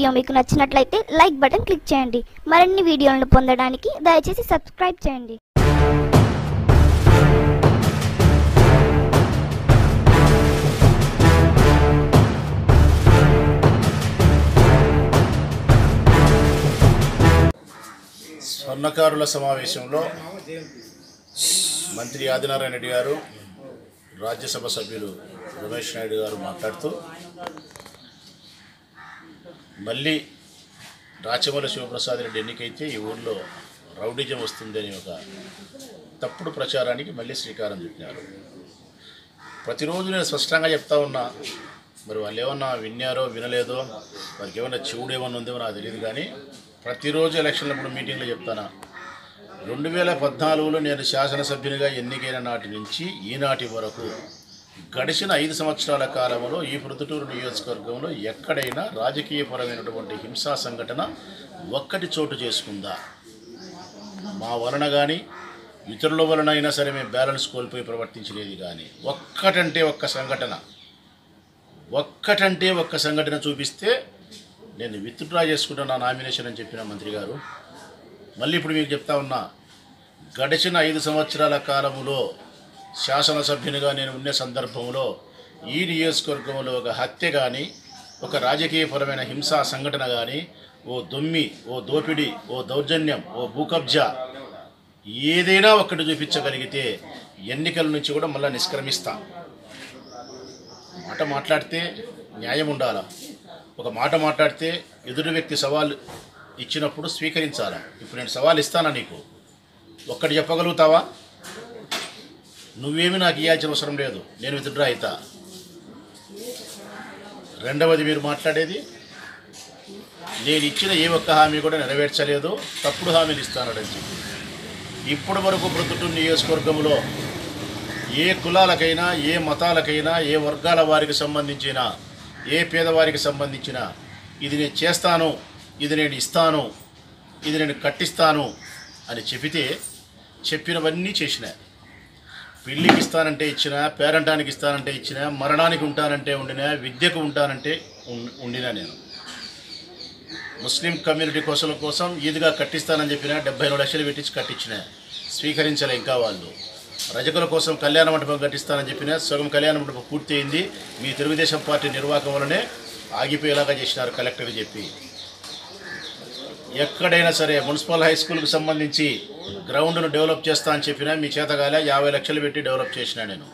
Video మీకు నచ్చినట్లయితే like button click చేయండి. మరిన్ని వీడియోలను పొందడానికి దయచేసి సబ్స్క్రైబ్ చేయండి. స్వర్ణకారుల సమావేశంలో మంత్రి ఆదినారాయణ రెడ్డి గారు, రాజ్యసభ సభ్యులు రమేష్ నాయుడు గారు మాట్లాడుతూ మళ్ళీ రాచమల్లి శివప్రసాద్ రెడ్డి ఎన్నికైతే ఈ ఊళ్ళో రౌడిజం వస్తుందని ఒక తప్పుడు ప్రచారానికి మళ్ళీ శ్రీకారం చుట్టినారు. ప్రతిరోజు నేను స్పష్టంగా చెప్తా ఉన్నా, మరి వాళ్ళు ఏమన్నా విన్నారో వినలేదో, వారికి ఏమన్నా చెవుడు ఏమన్నా ఉందేమో నాకు తెలియదు. కానీ ప్రతిరోజు ఎలక్షన్లప్పుడు మీటింగ్లో చెప్తాను, 2014లో నేను శాసనసభ్యునిగా ఎన్నికైన నాటి నుంచి ఈనాటి వరకు గడిచిన 5 సంవత్సరాల కాలంలో ఈ ప్రొద్దుటూరు నియోజకవర్గంలో ఎక్కడైనా రాజకీయపరమైనటువంటి హింసా సంఘటన ఒక్కటి చోటు చేసుకుందా? మా వలన కానీ ఇతరుల వలన అయినా సరే మేము బ్యాలెన్స్ కోల్పోయి ప్రవర్తించలేదు. కానీ ఒక్కటంటే ఒక్క సంఘటన చూపిస్తే నేను విత్డ్రా చేసుకుంటున్నా నామినేషన్ అని చెప్పిన మంత్రి గారు. మళ్ళీ ఇప్పుడు మీకు చెప్తా ఉన్నా, గడిచిన 5 సంవత్సరాల కాలంలో శాసనసభ్యునిగా నేను ఉన్న సందర్భంలో ఈ నియోజకవర్గంలో ఒక హత్య కానీ, ఒక రాజకీయపరమైన హింసా సంఘటన కానీ, ఓ దొమ్మి, ఓ దోపిడీ, ఓ దౌర్జన్యం, ఓ భూకబ్జా ఏదైనా ఒక్కటి చూపించగలిగితే ఎన్నికల నుంచి కూడా మళ్ళీ నిష్క్రమిస్తా. మాట మాట్లాడితే న్యాయం ఉండాలా. ఒక మాట మాట్లాడితే ఎదుటి వ్యక్తి సవాల్ ఇచ్చినప్పుడు స్వీకరించాలా. ఇప్పుడు నేను సవాల్ ఇస్తానా, నీకు ఒక్కటి చెప్పగలుగుతావా? నువ్వేమి నాకు ఇవ్వాల్సిన అవసరం లేదు, నేను విత్డ్రా అవుతా. రెండవది, మీరు మాట్లాడేది నేను ఇచ్చిన ఏ ఒక్క హామీ కూడా నెరవేర్చలేదు, తప్పుడు హామీలు ఇస్తానని చెప్పి ఇప్పటి వరకు ప్రొద్దుటూరు నియోజకవర్గంలో ఏ కులాలకైనా, ఏ మతాలకైనా, ఏ వర్గాల వారికి సంబంధించిన, ఏ పేదవారికి సంబంధించిన ఇది నేను చేస్తాను, ఇది నేను ఇస్తాను, ఇది నేను కట్టిస్తాను అని చెబితే చెప్పినవన్నీ చేసిన. పెళ్ళికి ఇస్తానంటే ఇచ్చిన, పేరంటానికి ఇస్తానంటే ఇచ్చిన, మరణానికి ఉంటానంటే ఉండిన, విద్యకు ఉంటానంటే ఉండిన. నేను ముస్లిం కమ్యూనిటీ కోసం ఈద్గా కట్టిస్తానని చెప్పిన 74 లక్షలు పెట్టించి కట్టించిన, స్వీకరించలే. ఇంకా వాళ్ళు రజకుల కోసం కళ్యాణ మండపం కట్టిస్తానని చెప్పిన, సగం కళ్యాణ మండపం పూర్తి అయింది. మీ తెలుగుదేశం పార్టీ నిర్వాహకం వల్లనే ఆగిపోయేలాగా చేసినారు కలెక్టర్ చెప్పి. ఎక్కడైనా సరే మున్సిపల్ హై స్కూల్కి సంబంధించి గ్రౌండ్ను డెవలప్ చేస్తా అని చెప్పినా మీ చేతగాలే 50 లక్షలు పెట్టి డెవలప్ చేసినా. నేను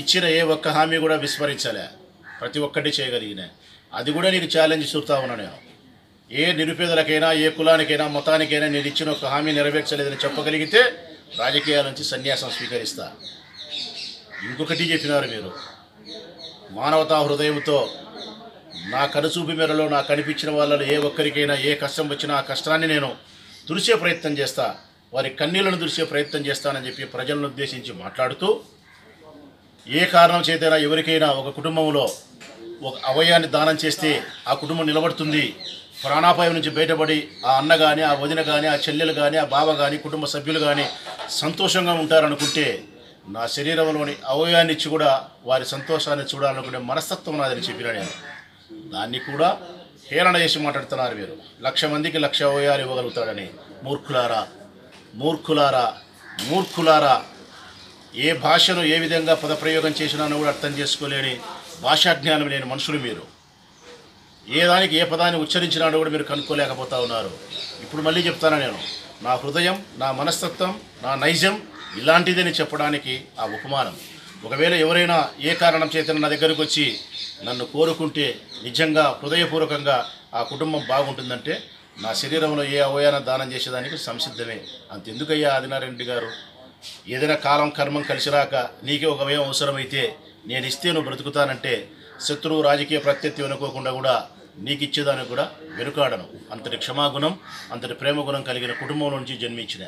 ఇచ్చిన ఏ ఒక్క హామీ కూడా విస్మరించలే, ప్రతి ఒక్కటి చేయగలిగిన. అది కూడా నీకు ఛాలెంజ్ చూస్తా ఉన్నా. నేను ఏ నిరుపేదలకైనా, ఏ కులానికైనా, మతానికైనా నేను ఇచ్చిన ఒక హామీ నెరవేర్చలేదని చెప్పగలిగితే రాజకీయాల నుంచి సన్యాసం స్వీకరిస్తా. ఇంకొకటి చెప్పినారు మీరు, మానవతా హృదయంతో నా కనుచూపు మేరలో నాకు కనిపించిన వాళ్ళలో ఏ ఒక్కరికైనా ఏ కష్టం వచ్చినా ఆ కష్టాన్ని నేను తుడిచే ప్రయత్నం చేస్తా, వారి కన్నీళ్లను తుడిచే ప్రయత్నం చేస్తానని చెప్పి ప్రజలను ఉద్దేశించి మాట్లాడుతూ, ఏ కారణం చేతైనా ఎవరికైనా ఒక కుటుంబంలో ఒక అవయాన్ని దానం చేస్తే ఆ కుటుంబం నిలబడుతుంది, ప్రాణాపాయం నుంచి బయటపడి ఆ అన్న కానీ, ఆ వదిన కానీ, ఆ చెల్లెలు కానీ, ఆ బావ కానీ, కుటుంబ సభ్యులు కానీ సంతోషంగా ఉంటారనుకుంటే నా శరీరంలోని అవయాన్ని ఇచ్చి కూడా వారి సంతోషాన్ని చూడాలనుకునే మనస్తత్వం నాదని చెప్పినా. నేను దాన్ని కూడా హేళన చేసి మాట్లాడుతున్నారు మీరు. 1,00,000 మందికి 1,00,000 అవయాలు ఇవ్వగలుగుతాడని. మూర్ఖులారా, ఏ భాషను ఏ విధంగా పదప్రయోగం చేసినానో కూడా అర్థం చేసుకోలేని, భాషాజ్ఞానం లేని మనుషులు మీరు. ఏ దానికి ఏ పదాన్ని ఉచ్చరించినాడో కూడా మీరు కనుక్కోలేకపోతా ఉన్నారు. ఇప్పుడు మళ్ళీ చెప్తాను, నేను నా హృదయం, నా మనస్తత్వం, నా నైజం ఇలాంటిదని చెప్పడానికి ఆ ఉపమానం. ఒకవేళ ఎవరైనా ఏ కారణం చేత నా దగ్గరకు వచ్చి నన్ను కోరుకుంటే నిజంగా హృదయపూర్వకంగా ఆ కుటుంబం బాగుంటుందంటే నా శరీరంలో ఏ అవయాన దానం చేసేదానికి సంసిద్ధమే. అంతెందుకయ్యా ఆదినారాయణ రెడ్డి గారు, ఏదైనా కాలం కర్మం కలిసి రాక నీకే ఒక అవయం అవసరమైతే నేను ఇస్తే నువ్వు బ్రతుకుతానంటే శత్రువు రాజకీయ ప్రత్యర్థి అనుకోకుండా కూడా నీకు ఇచ్చేదానికి కూడా వెనుకాడను. అంతటి క్షమాగుణం, అంతటి ప్రేమ గుణం కలిగిన కుటుంబం నుంచి జన్మించిన